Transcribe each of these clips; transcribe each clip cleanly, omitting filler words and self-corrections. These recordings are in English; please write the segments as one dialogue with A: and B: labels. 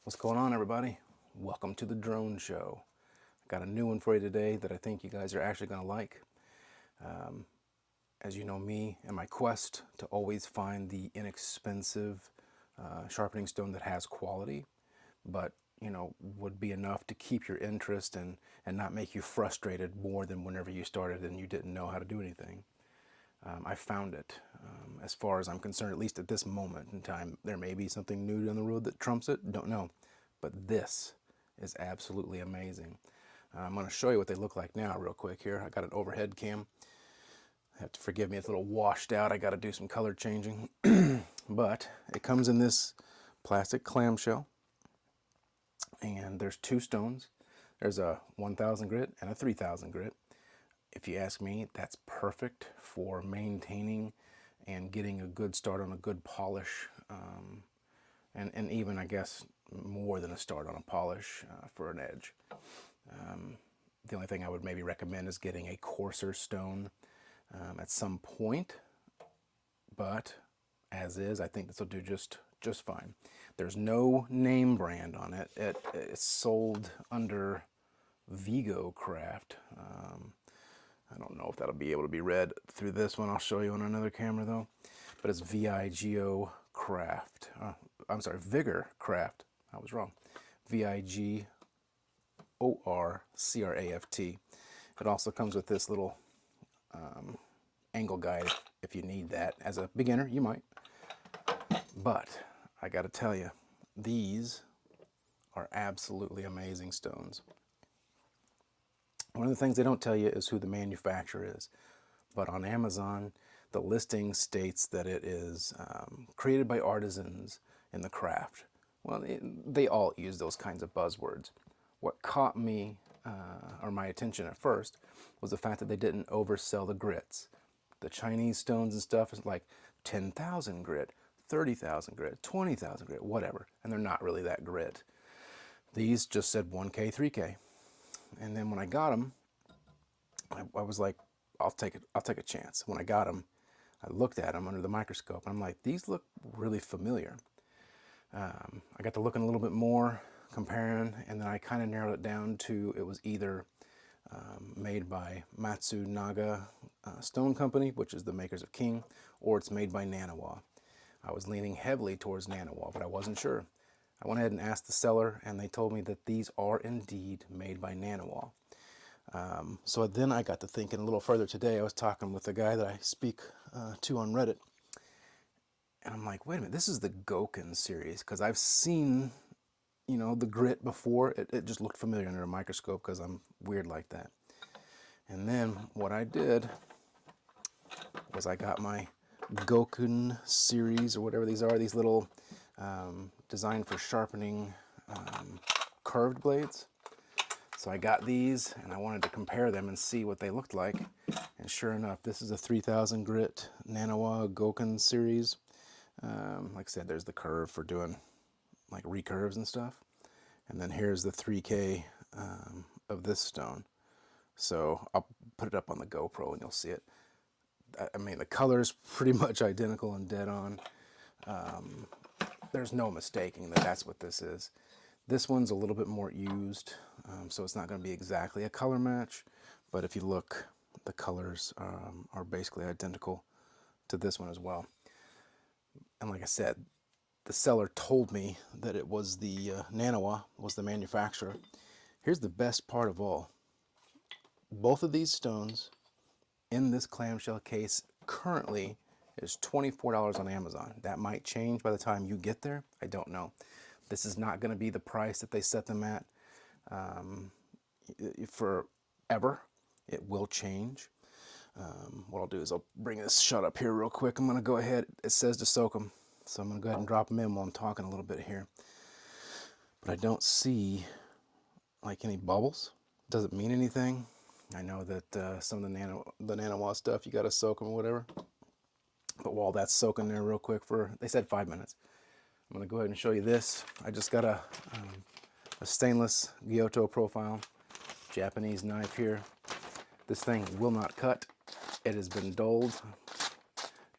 A: What's going on, everybody? Welcome to the drone show. I got a new one for you today that I think you guys are actually going to like. As you know me and my quest to always find the inexpensive sharpening stone that has quality, but would be enough to keep your interest and not make you frustrated more than whenever you started and you didn't know how to do anything. I found it. As far as I'm concerned, at least at this moment in time, there may be something new down the road that trumps it, don't know. But this is absolutely amazing. I'm going to show you what they look like now real quick here. I got an overhead cam. You have to forgive me, it's a little washed out. I got to do some color changing. But it comes in this plastic clamshell, and there's two stones. There's a 1000 grit and a 3000 grit. If you ask me, that's perfect for maintaining and getting a good start on a good polish, and even, I guess, more than a start on a polish for an edge. The only thing I would maybe recommend is getting a coarser stone at some point, but as is, I think this will do just fine. There's no name brand on it. It's sold under Vigorcraft. I don't know if that'll be able to be read through this one. I'll show you on another camera though. But it's Vigorcraft. I'm sorry, Vigorcraft. I was wrong. Vigorcraft. It also comes with this little angle guide if you need that. As a beginner, you might. But I got to tell you, these are absolutely amazing stones. One of the things they don't tell you is who the manufacturer is. But on Amazon, the listing states that it is created by artisans in the craft. Well, they all use those kinds of buzzwords. What caught me, or my attention at first, was the fact that they didn't oversell the grits. The Chinese stones and stuff is like 10,000 grit, 30,000 grit, 20,000 grit, whatever. And they're not really that grit. These just said 1K, 3K. And then when I got them, I was like, I'll take a chance. When I got them, I looked at them under the microscope, and I'm like, these look really familiar. I got to looking a little bit more, comparing, and then I kind of narrowed it down to it was either made by Matsunaga Stone Company, which is the makers of King, or it's made by Naniwa. I was leaning heavily towards Naniwa, but I wasn't sure. I went ahead and asked the seller, and they told me that these are indeed made by Naniwa. So then I got to thinking a little further today. I was talking with a guy that I speak to on Reddit, and I'm like, wait a minute, this is the Goken series, because I've seen, the grit before. It just looked familiar under a microscope because I'm weird like that. And then what I did was I got my Goken series, or whatever these are, these little designed for sharpening curved blades. So I got these, and I wanted to compare them and see what they looked like. And sure enough, this is a 3000 grit Naniwa Goken series. Like I said, there's the curve for doing like recurves and stuff. And then here's the 3K of this stone. So I'll put it up on the GoPro and you'll see it. I mean, the color's pretty much identical and dead on. There's no mistaking that that's what this is. This one's a little bit more used, so it's not going to be exactly a color match, but if you look, the colors are basically identical to this one as well. And like I said, the seller told me that it was the Naniwa was the manufacturer. Here's the best part of all. Both of these stones in this clamshell case currently is $24 on Amazon. That might change by the time you get there. I don't know. This is not going to be the price that they set them at forever. It will change. What I'll do is I'll bring this shot up here real quick. I'm going to go ahead. It says to soak them, so I'm going to go ahead and drop them in while I'm talking a little bit here. But I don't see like any bubbles. Doesn't mean anything. I know that some of the Naniwa stuff, you got to soak them or whatever. But while that's soaking there real quick for, they said 5 minutes. I'm going to go ahead and show you this. I just got a stainless Gyuto profile, Japanese knife here. This thing will not cut. It has been dulled.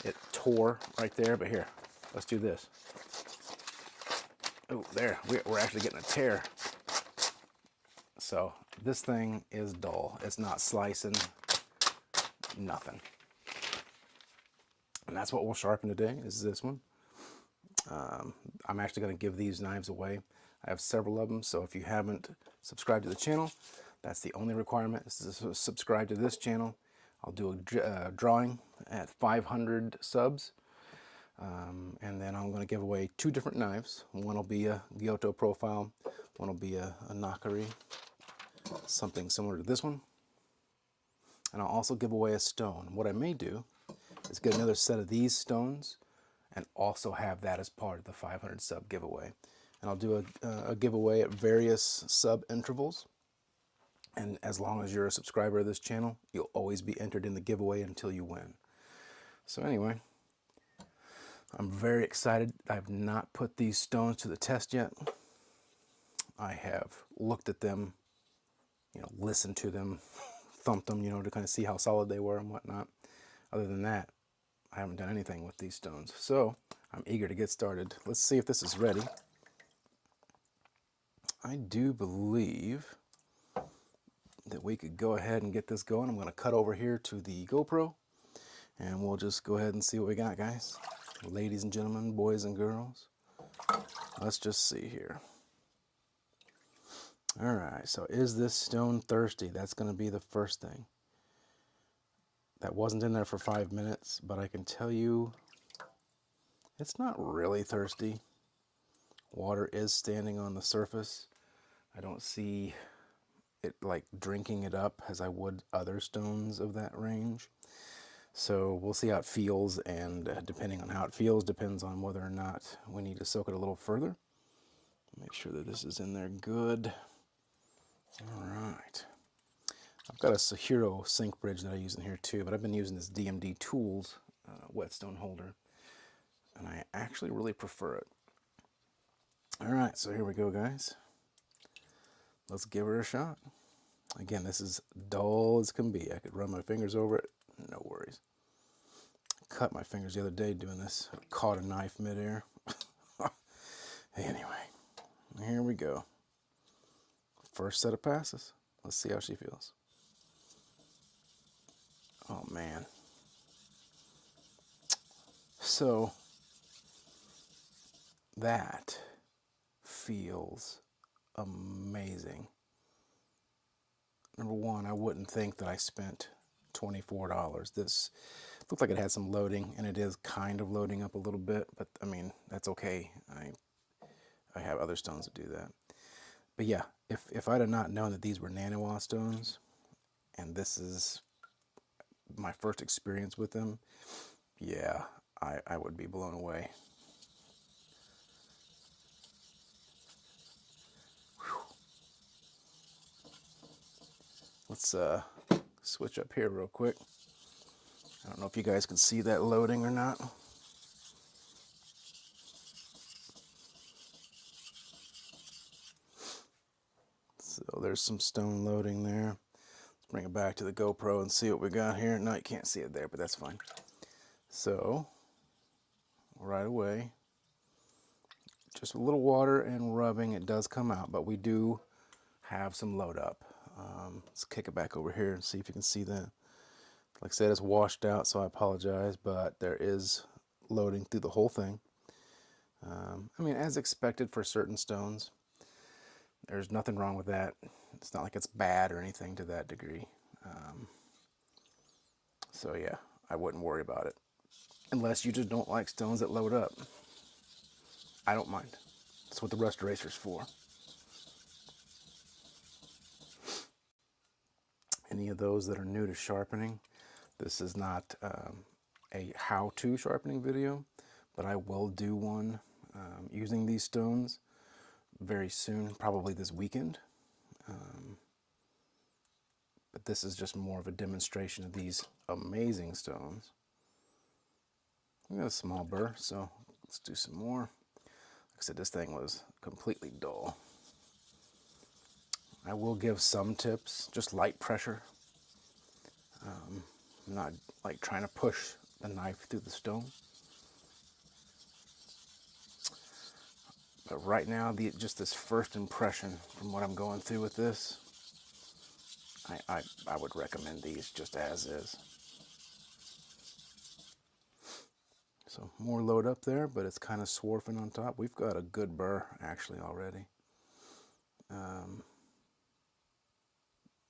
A: It tore right there, but here, let's do this. Oh, there, we're actually getting a tear. So this thing is dull. It's not slicing, nothing. And that's what we'll sharpen today, is this one. I'm actually going to give these knives away. I have several of them, so if you haven't subscribed to the channel, that's the only requirement, is to subscribe to this channel. I'll do a drawing at 500 subs, and then I'm going to give away 2 different knives. One will be a Gyuto profile, one will be a Nakari, something similar to this one. And I'll also give away a stone. What I may do is get another set of these stones and also have that as part of the 500 sub giveaway. And I'll do a giveaway at various sub intervals. And as long as you're a subscriber of this channel, you'll always be entered in the giveaway until you win. So anyway, I'm very excited. I've not put these stones to the test yet. I have looked at them, listened to them, thumped them, to kind of see how solid they were and whatnot. Other than that, I haven't done anything with these stones. So I'm eager to get started. Let's see if this is ready. I do believe that we could go ahead and get this going. I'm going to cut over here to the GoPro and we'll just go ahead and see what we got, guys. Ladies and gentlemen, boys and girls, let's just see here. All right, so is this stone thirsty? That's going to be the first thing. That wasn't in there for 5 minutes, but I can tell you it's not really thirsty. Water is standing on the surface. I don't see it like drinking it up as I would other stones of that range. So we'll see how it feels, and depending on how it feels depends on whether or not we need to soak it a little further. Make sure that this is in there good. All right. I've got a Sahiro sink bridge that I use in here too, but I've been using this DMD Tools whetstone holder, and I actually really prefer it. All right, so here we go, guys. Let's give her a shot. Again, this is dull as can be. I could run my fingers over it, no worries. Cut my fingers the other day doing this. Caught a knife midair. Anyway, here we go. First set of passes. Let's see how she feels. Oh man. So that feels amazing. Number one, I wouldn't think that I spent $24. This looked like it had some loading, and it is kind of loading up a little bit, but I mean, that's okay. I have other stones that do that. But yeah, if I'd have not known that these were Naniwa stones, and this is my first experience with them, yeah, I would be blown away. Whew. Let's switch up here real quick. I don't know if you guys can see that loading or not. So there's some stone loading there. Let's bring it back to the GoPro and see what we got here. No, you can't see it there, but that's fine. So right away, just a little water and rubbing, it does come out, but we do have some load up. Let's kick it back over here and see if you can see that. Like I said, it's washed out, so I apologize, but there is loading through the whole thing. I mean, as expected for certain stones. There's nothing wrong with that. It's not like it's bad or anything to that degree. So yeah, I wouldn't worry about it. Unless you just don't like stones that load up. I don't mind. That's what the rust eraser's for. Any of those that are new to sharpening, this is not a how-to sharpening video, but I will do one using these stones very soon, probably this weekend. But this is just more of a demonstration of these amazing stones. We got a small burr, so let's do some more. Like I said, this thing was completely dull. I will give some tips, just light pressure. I'm not like trying to push the knife through the stone. But right now, just this first impression from what I'm going through with this, I would recommend these just as is. So more load up there, but it's kind of swarfing on top. We've got a good burr actually already.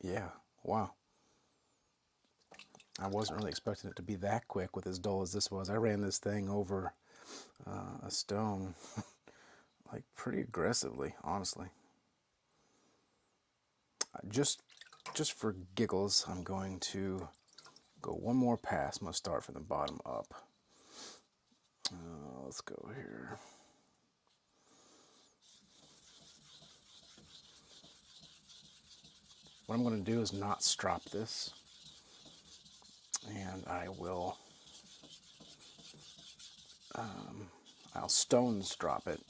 A: Yeah, wow. I wasn't really expecting it to be that quick with as dull as this was. I ran this thing over a stone like pretty aggressively, honestly. Just for giggles, I'm going to go one more pass. I'm going to start from the bottom up. Let's go here. What I'm going to do is not strop this, and I will, I'll stone strop it,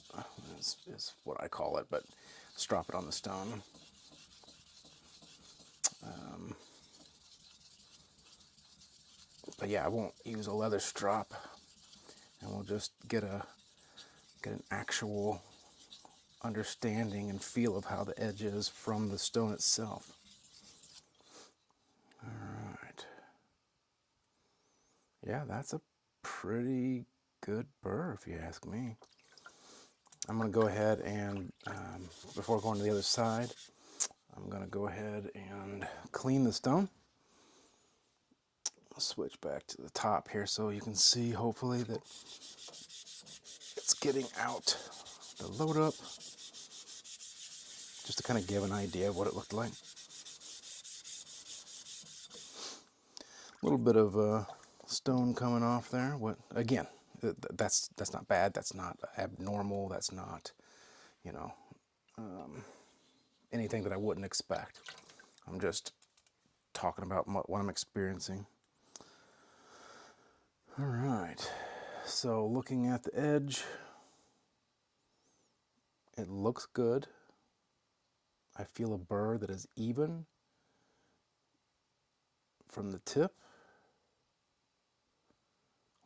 A: is what I call it, but strop it on the stone. But yeah, I won't use a leather strop, and we'll just get an actual understanding and feel of how the edge is from the stone itself. All right. Yeah, that's a pretty good burr, if you ask me. I'm going to go ahead and, before going to the other side, I'm going to go ahead and clean the stone. I'll switch back to the top here so you can see, hopefully, that it's getting out the load up, just to kind of give an idea of what it looked like. A little bit of stone coming off there. What, again, that's not bad. That's not abnormal. That's not, you know, anything that I wouldn't expect. I'm just talking about what I'm experiencing. All right, so looking at the edge, it looks good. I feel a burr that is even from the tip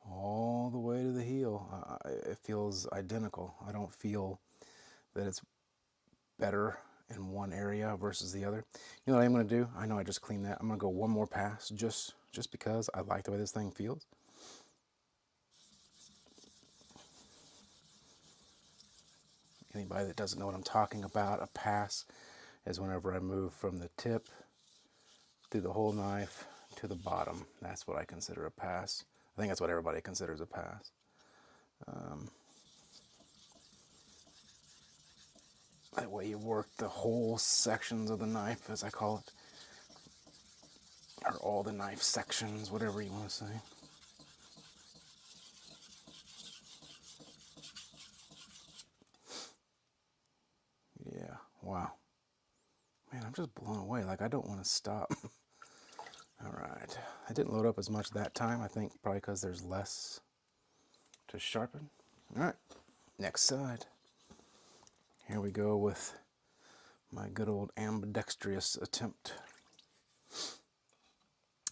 A: all the way to the heel. It feels identical. I don't feel that it's better in one area versus the other. You know what I'm going to do? I know I just cleaned that. I'm going to go one more pass just because I like the way this thing feels. Anybody that doesn't know what I'm talking about, a pass is whenever I move from the tip through the whole knife to the bottom. That's what I consider a pass. I think that's what everybody considers a pass. That way you work the whole sections of the knife, as I call it, or all the knife sections, whatever you want to say. Yeah, wow. Man, I'm just blown away. Like, I don't want to stop. All right. I didn't load up as much that time. I think probably because there's less to sharpen. All right, next side. Here we go with my good old ambidextrous attempt.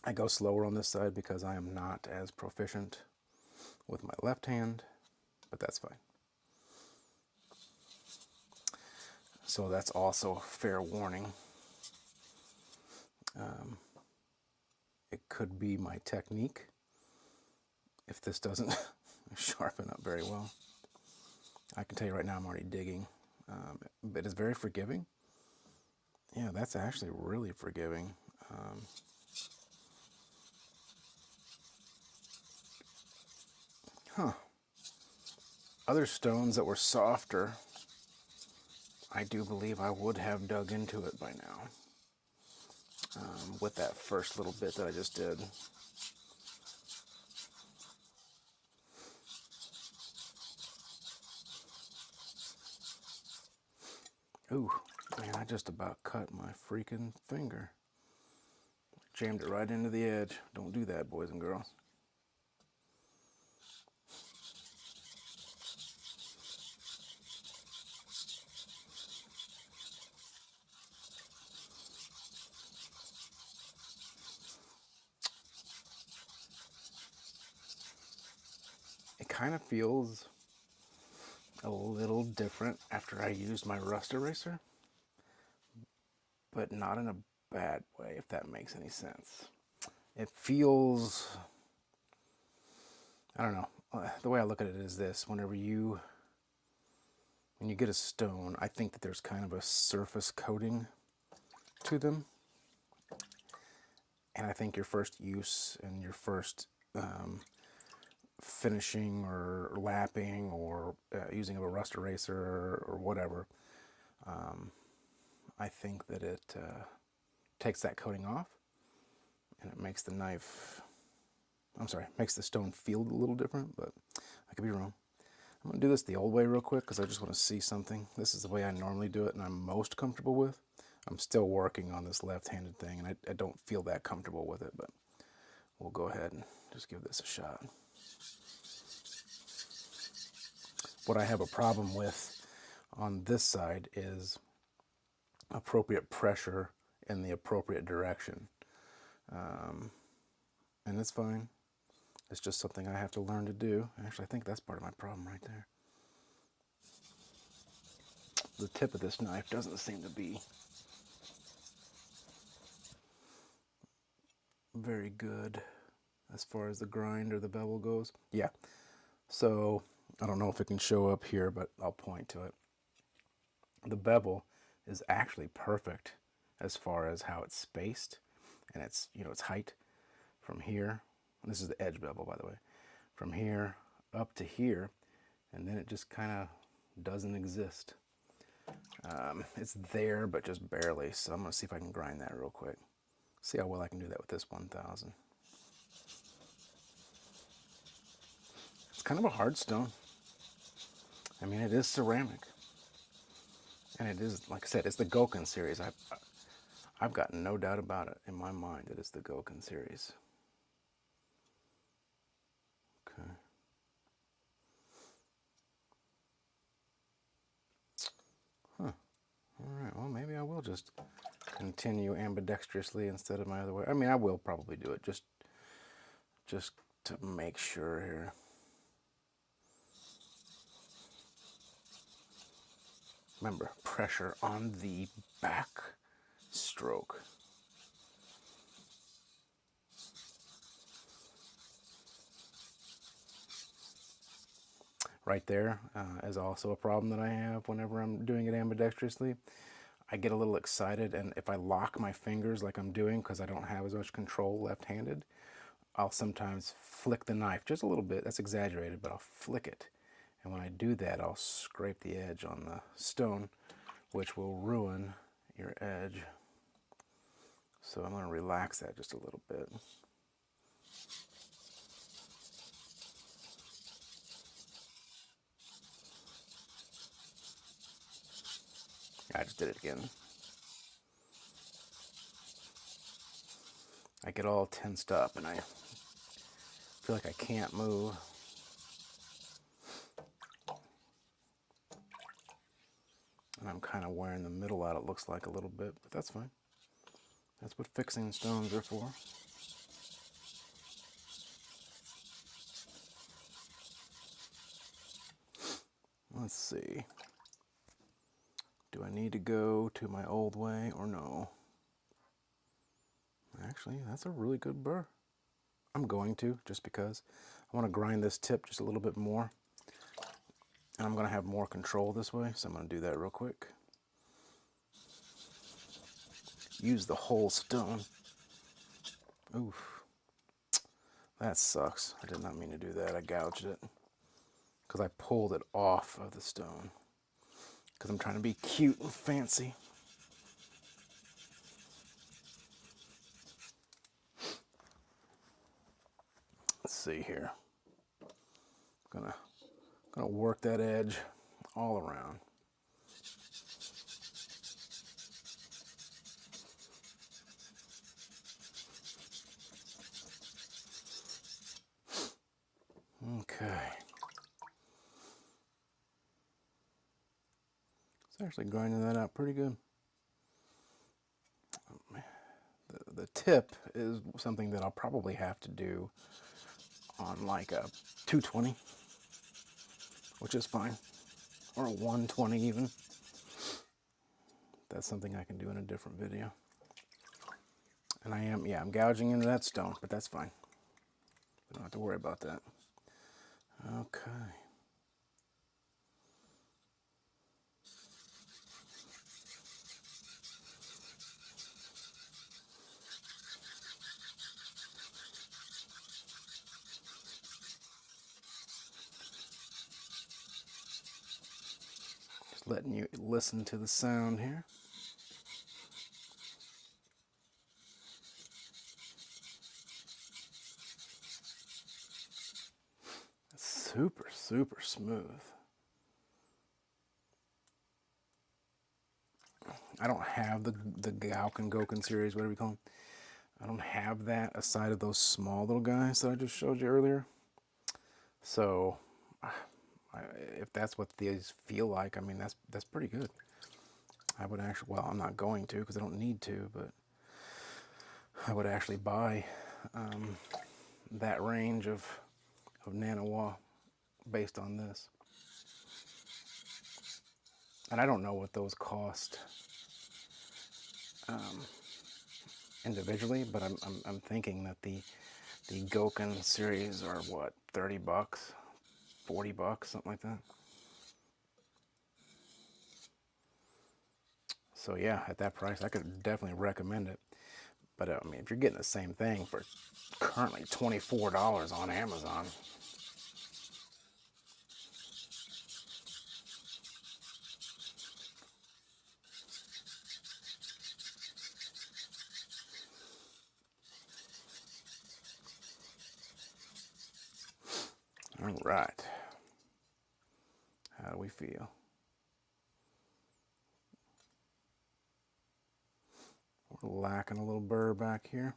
A: I go slower on this side because I am not as proficient with my left hand, but that's fine. So that's also fair warning. It could be my technique if this doesn't sharpen up very well. I can tell you right now I'm already digging. But it's very forgiving. Yeah, that's actually really forgiving. Other stones that were softer, I do believe I would have dug into it by now. With that first little bit that I just did. Ooh, man, I just about cut my freaking finger. Jammed it right into the edge. Don't do that, boys and girls. It kind of feels a little different after I used my rust eraser, but not in a bad way, if that makes any sense. It feels, I don't know, the way I look at it is this: when you get a stone, I think that there's kind of a surface coating to them. And I think your first use and your first finishing or lapping or using of a rust eraser or whatever, I think that it takes that coating off, and it makes the knife, makes the stone feel a little different, but I could be wrong. I'm going to do this the old way real quick because I just want to see something. This is the way I normally do it and I'm most comfortable with. I'm still working on this left-handed thing, and I don't feel that comfortable with it, but we'll go ahead and just give this a shot. What I have a problem with on this side is appropriate pressure in the appropriate direction. And it's fine. It's just something I have to learn to do. Actually, I think that's part of my problem right there. The tip of this knife doesn't seem to be very good as far as the grind or the bevel goes. Yeah, so I don't know if it can show up here, but I'll point to it. The bevel is actually perfect as far as how it's spaced and its, its height from here. And this is the edge bevel, by the way. From here up to here, and then it just kind of doesn't exist. It's there, but just barely. So I'm going to see if I can grind that real quick. See how well I can do that with this 1000. It's kind of a hard stone. I mean, it is ceramic. And it is, like I said, it's the Goken series. I've got no doubt about it in my mind that it's the Goken series. Okay. Huh. All right, well, maybe I will just continue ambidextrously instead of my other way. I mean, I will probably do it just to make sure here. Remember, pressure on the back stroke. Right there is also a problem that I have whenever I'm doing it ambidextrously. I get a little excited, and if I lock my fingers like I'm doing because I don't have as much control left-handed, I'll sometimes flick the knife just a little bit. That's exaggerated, but I'll flick it. And when I do that, I'll scrape the edge on the stone, which will ruin your edge. So I'm going to relax that just a little bit. I just did it again. I get all tensed up and I feel like I can't move. And I'm kind of wearing the middle out, it looks like, a little bit, but that's fine. That's what fixing stones are for. Let's see. Do I need to go to my old way or no? Actually, that's a really good burr. I'm going to, just because I want to grind this tip just a little bit more. And I'm going to have more control this way, so I'm going to do that real quick. Use the whole stone. Oof. That sucks. I did not mean to do that. I gouged it. Because I pulled it off of the stone. Because I'm trying to be cute and fancy. Let's see here. I'm gonna work that edge all around. Okay. It's actually grinding that out pretty good. The tip is something that I'll probably have to do on like a 220, which is fine. or a 120 even. That's something I can do in a different video. And I'm gouging into that stone, but that's fine. We don't have to worry about that. Okay. Just letting you listen to the sound here. Super, super smooth. I don't have the Gauken Goken series, whatever you call them. I don't have that aside of those small little guys that I just showed you earlier. So, if that's what these feel like, I mean, that's pretty good. I would actually, well, I'm not going to because I don't need to, but I would actually buy that range of Naniwa based on this. And I don't know what those cost individually, but I'm thinking that the Goken series are what, 30 bucks, 40 bucks, something like that. So yeah, at that price, I could definitely recommend it. But I mean, if you're getting the same thing for currently $24 on Amazon, all right. How do we feel? We're lacking a little burr back here.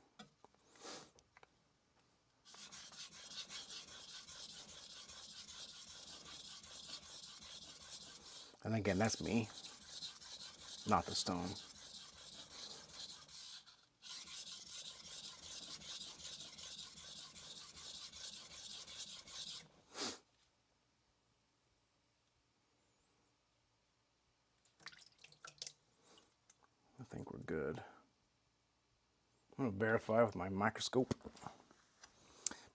A: And again, that's me, not the stone. I think we're good. I'm going to verify with my microscope.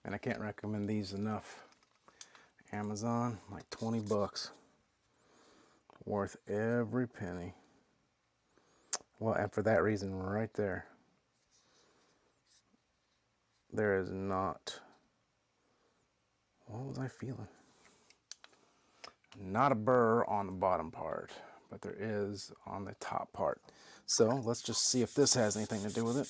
A: And I can't recommend these enough. Amazon, like 20 bucks. Worth every penny. Well, and for that reason right there, there is not, what was I feeling? Not a burr on the bottom part, but there is on the top part. So let's just see if this has anything to do with it.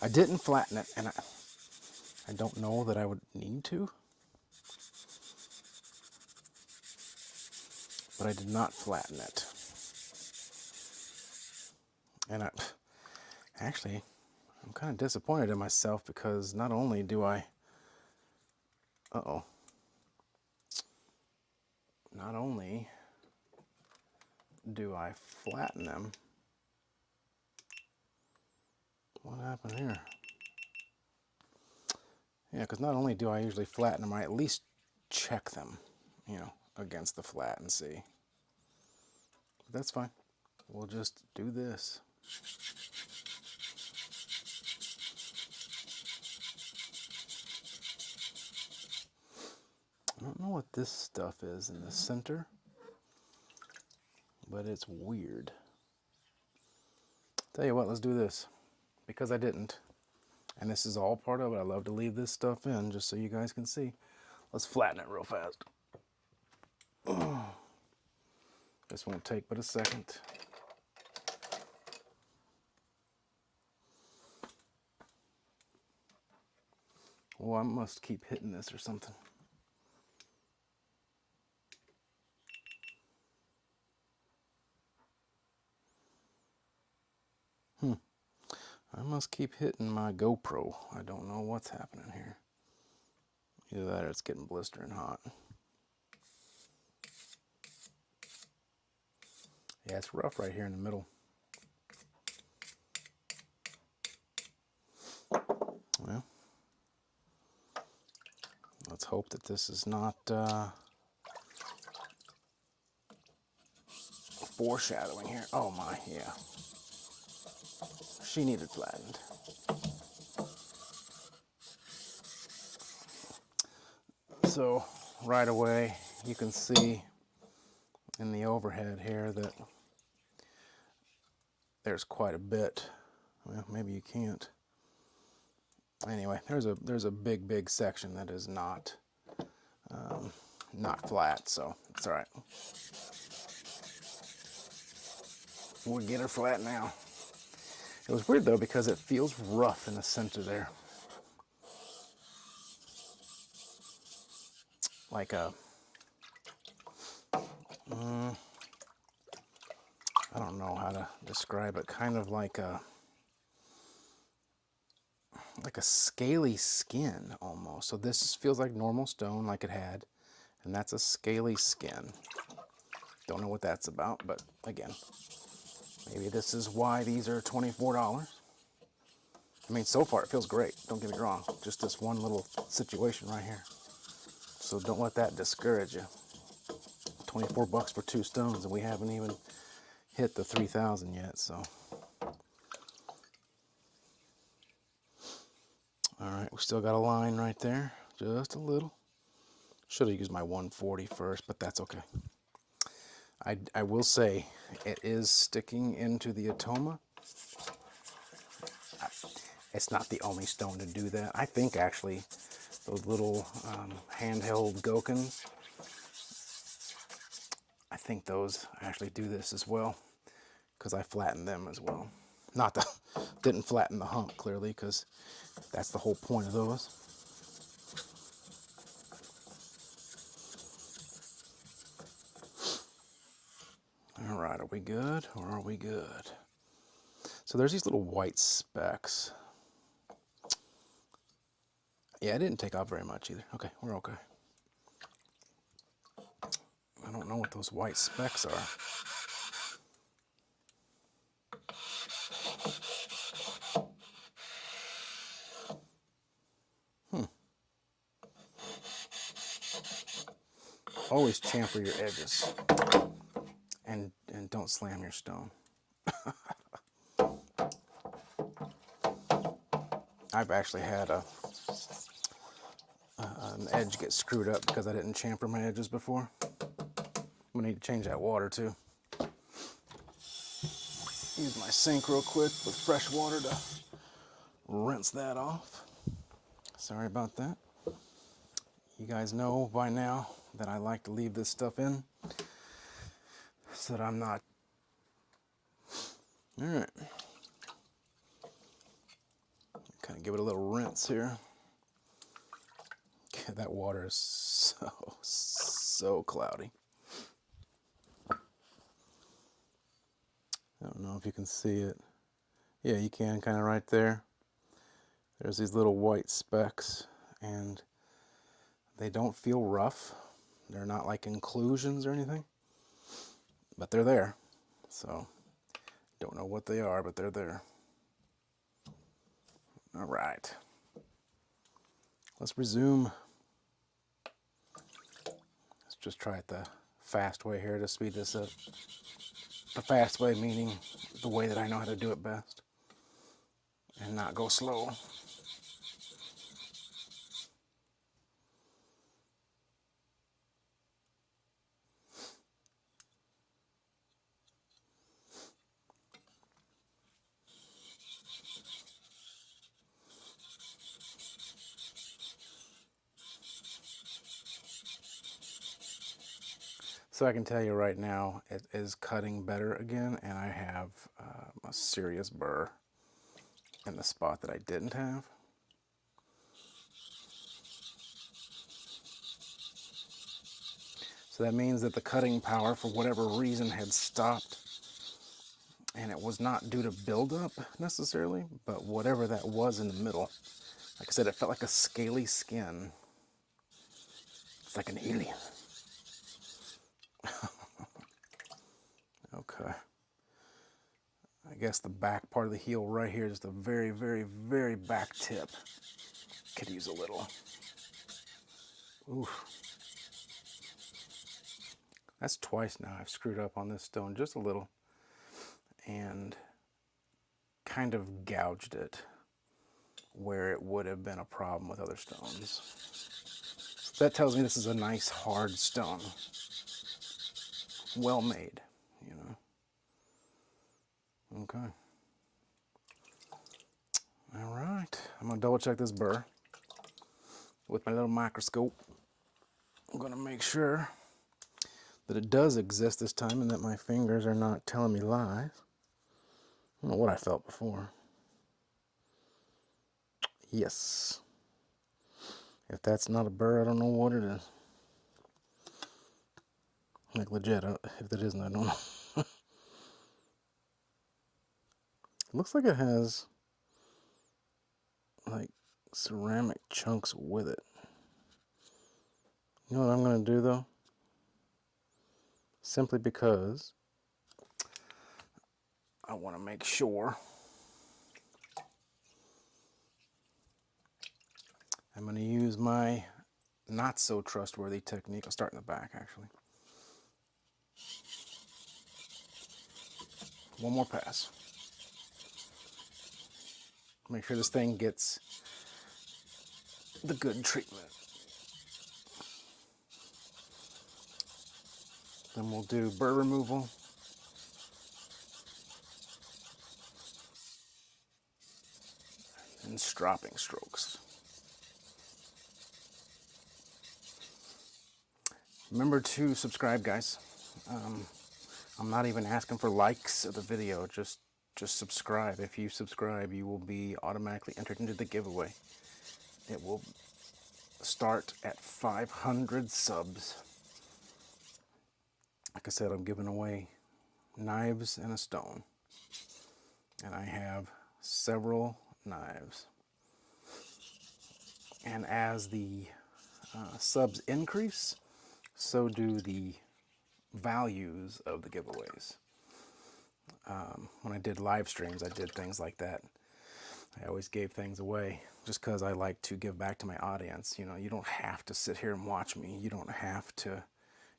A: I didn't flatten it, and I don't know that I would need to, but I did not flatten it. And actually, I'm kind of disappointed in myself because not only do I, not only do I flatten them, what happened here? Yeah, because not only do I usually flatten them, I at least check them, you know, against the flat and see. But that's fine. We'll just do this. I don't know what this stuff is in the center, but it's weird. Tell you what, let's do this. Because I didn't, and this is all part of it, I love to leave this stuff in just so you guys can see. Let's flatten it real fast. This won't take but a second. Oh, I must keep hitting this or something. I must keep hitting my GoPro. I don't know what's happening here. Either that or it's getting blistering hot. Yeah, it's rough right here in the middle. Well, let's hope that this is not foreshadowing here. Oh my, yeah. She needed flattened. So right away you can see in the overhead here that there's quite a bit. Well, maybe you can't. Anyway, there's a big section that is not flat, so it's all right. We'll get her flat now. It was weird though because it feels rough in the center there, like a I don't know how to describe it. Kind of like a scaly skin almost. So this feels like normal stone, like it had, and that's a scaly skin. Don't know what that's about, but again, maybe this is why these are $24. I mean, so far it feels great. Don't get me wrong. Just this one little situation right here. So don't let that discourage you. 24 bucks for 2 stones, and we haven't even hit the 3,000 yet, so. All right, we still got a line right there, just a little. Should have used my 140 first, but that's okay. I will say it is sticking into the Atoma. It's not the only stone to do that. I think actually those little handheld Gokens, I think those actually do this as well, because I flattened them as well. Not the, didn't flatten the hump clearly, because that's the whole point of those. All right, are we good or are we good? So there's these little white specks. Yeah, it didn't take off very much either. Okay, we're okay. I don't know what those white specks are. Always chamfer your edges and don't slam your stone. I've actually had an edge get screwed up because I didn't chamfer my edges before. I'm gonna need to change that water too. Use my sink real quick with fresh water to rinse that off. Sorry about that. You guys know by now that I like to leave this stuff in so that I'm not. All right. Kind of give it a little rinse here. That water is so cloudy. I don't know if you can see it. Yeah, you can, kind of right there. There's these little white specks, and they don't feel rough. They're not like inclusions or anything, but they're there. So, don't know what they are, but they're there. All right. Let's resume. Let's just try it the fast way here to speed this up. The fast way meaning the way that I know how to do it best and not go slow. So I can tell you right now, it is cutting better again, and I have a serious burr in the spot that I didn't have. So that means that the cutting power, for whatever reason, had stopped, and it was not due to buildup necessarily, but whatever that was in the middle. Like I said, it felt like a scaly skin. It's like an alien. Okay. I guess the back part of the heel right here is the very back tip. Could use a little. Oof. That's twice now I've screwed up on this stone just a little and kind of gouged it where it would have been a problem with other stones. So that tells me this is a nice hard stone. Well made, you know. Okay. All right. I'm going to double check this burr with my little microscope. I'm going to make sure that it does exist this time and that my fingers are not telling me lies. I don't know what I felt before. Yes. If that's not a burr, I don't know what it is. Like legit, if it isn't, I don't know. It looks like it has like ceramic chunks with it. You know what I'm going to do though? Simply because I want to make sure I'm going to use my not so trustworthy technique. I'll start in the back actually. One more pass. Make sure this thing gets the good treatment. Then we'll do burr removal. And stropping strokes. Remember to subscribe, guys. I'm not even asking for likes of the video, just subscribe. If you subscribe, you will be automatically entered into the giveaway. It will start at 500 subs. Like I said, I'm giving away knives and a stone. And I have several knives. And as the subs increase, so do the values of the giveaways. When I did live streams, I did things like that. I always gave things away just because I like to give back to my audience. You know, you don't have to sit here and watch me. You don't have to,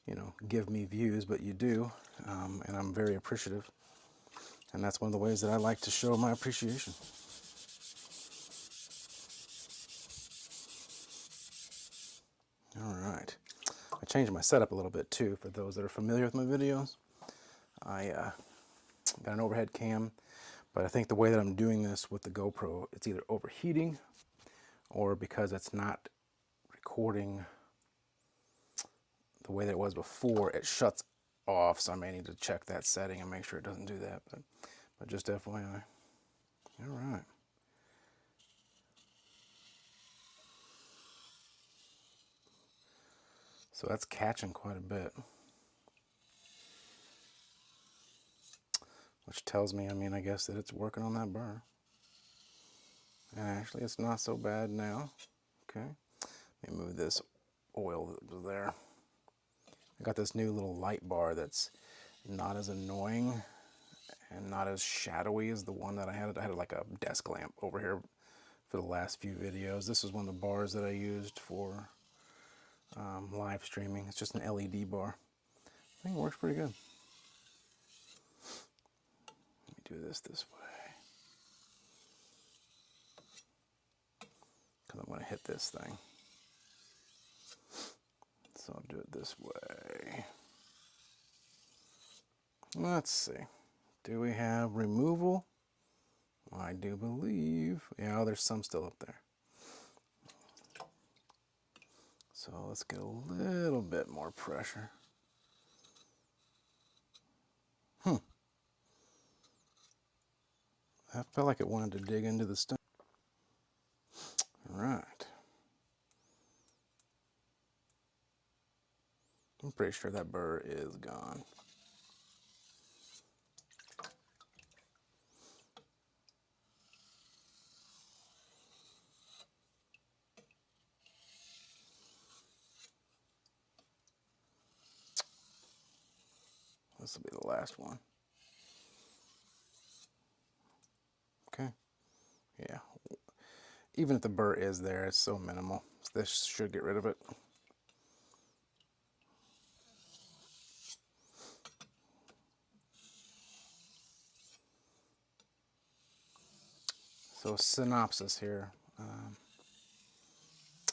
A: you know, give me views, but you do. And I'm very appreciative. And that's one of the ways that I like to show my appreciation. All right. I changed my setup a little bit too for those that are familiar with my videos. I got an overhead cam, but I think the way that I'm doing this with the GoPro, it's either overheating or because it's not recording the way that it was before, it shuts off. So I may need to check that setting and make sure it doesn't do that. But just FYI. All right. So that's catching quite a bit. Which tells me, I mean, I guess that it's working on that burr. And actually, it's not so bad now. Okay. Let me move this oil that was there. I got this new little light bar that's not as annoying and not as shadowy as the one that I had. I had like a desk lamp over here for the last few videos. This is one of the bars that I used for live streaming. It's just an LED bar. I think it works pretty good. Let me do this way. Because I'm going to hit this thing. So I'll do it this way. Let's see. Do we have removal? I do believe. Yeah, there's some still up there. So let's get a little bit more pressure. I felt like it wanted to dig into the stone. All right. I'm pretty sure that burr is gone. This will be the last one. Okay. Yeah. Even if the burr is there, it's so minimal. This should get rid of it. So synopsis here.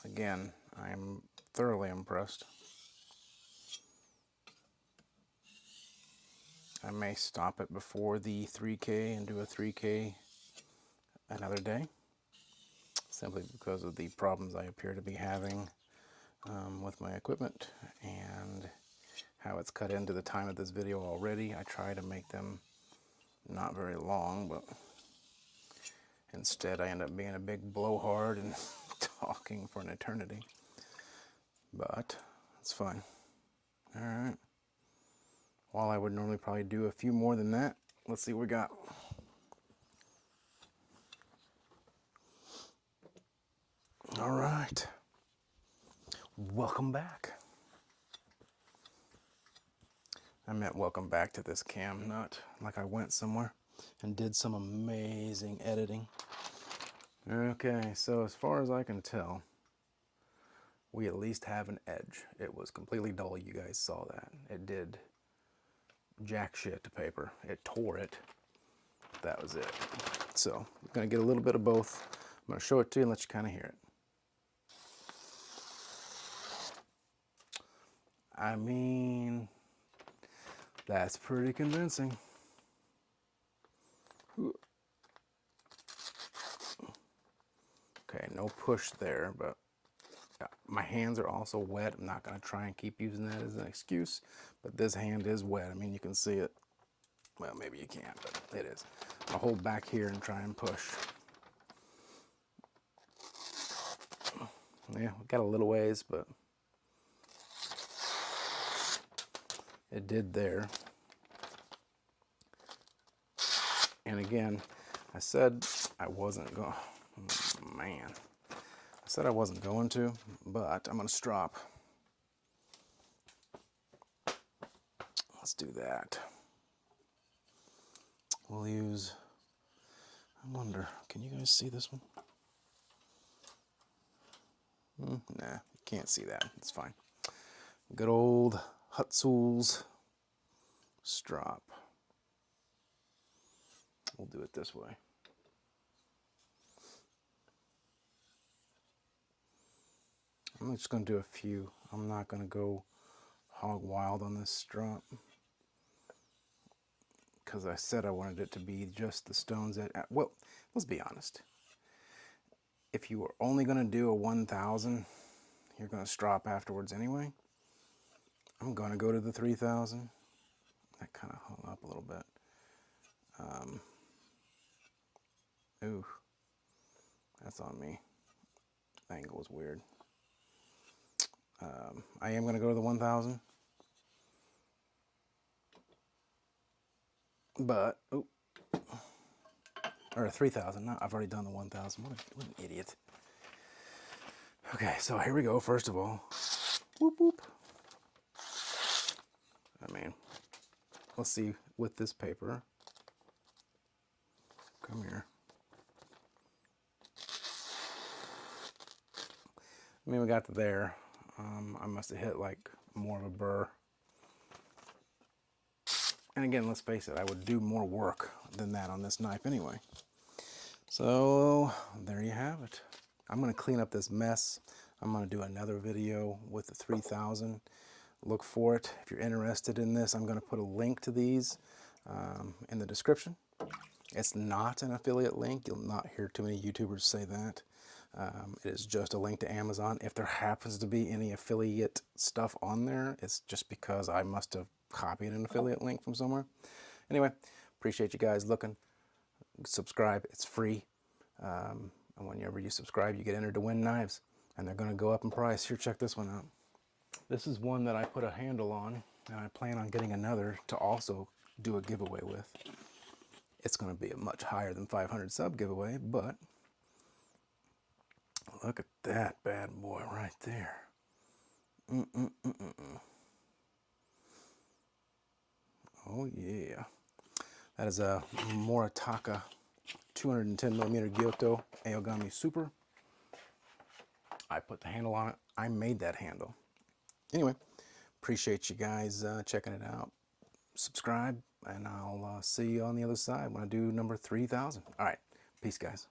A: Again, I am thoroughly impressed. I may stop it before the 3K and do a 3K another day, simply because of the problems I appear to be having with my equipment and how it's cut into the time of this video already. I try to make them not very long, but instead I end up being a big blowhard and talking for an eternity. But it's fine. Alright. While I would normally probably do a few more than that, let's see what we got. Alright. Welcome back. I meant welcome back to this cam, not like I went somewhere and did some amazing editing. Okay, so as far as I can tell, we at least have an edge. It was completely dull, you guys saw that. It did jack shit to paper. It tore it. That was it. So I'm gonna get a little bit of both. I'm gonna show it to you and let you kind of hear it. I mean, that's pretty convincing. Okay, no push there, but my hands are also wet. I'm not gonna try and keep using that as an excuse, but this hand is wet. I mean, you can see it. Well, maybe you can't, but it is. I'll hold back here and try and push. Yeah, we got a little ways, but it did there. And again, I said I wasn't going, man. I said I wasn't going to, but I'm gonna strop. Let's do that. We'll use, I wonder, can you guys see this one? Nah, you can't see that, it's fine. Good old Hutsul's strop. We'll do it this way. I'm just going to do a few. I'm not going to go hog wild on this strop, because I said I wanted it to be just the stones that, well, let's be honest. If you were only going to do a 1,000, you're going to strop afterwards anyway. I'm going to go to the 3,000. That kind of hung up a little bit. Ooh, that's on me. The angle was weird. I am going to go to the 1,000. But, oh, or 3,000. No, I've already done the 1,000. What an idiot. Okay, so here we go. First of all, whoop whoop. I mean, let's see with this paper. Come here. I mean, we got to there. I must have hit like more of a burr. And again, let's face it, I would do more work than that on this knife anyway. So there you have it. I'm going to clean up this mess. I'm going to do another video with the 3,000. Look for it. If you're interested in this, I'm going to put a link to these in the description. It's not an affiliate link. You'll not hear too many YouTubers say that. It is just a link to Amazon. If there happens to be any affiliate stuff on there, it's just because I must have copied an affiliate link from somewhere. Anyway, appreciate you guys looking. Subscribe, it's free. And whenever you subscribe, you get entered to win knives, and they're going to go up in price. Here, check this one out. This is one that I put a handle on, and I plan on getting another to also do a giveaway with. It's going to be a much higher than 500 sub giveaway, but look at that bad boy right there. Oh yeah. That is a Moritaka 210mm Gyoto Aogami Super. I put the handle on it. I made that handle. Anyway, appreciate you guys checking it out. Subscribe, and I'll see you on the other side when I do number 3,000. All right, peace, guys.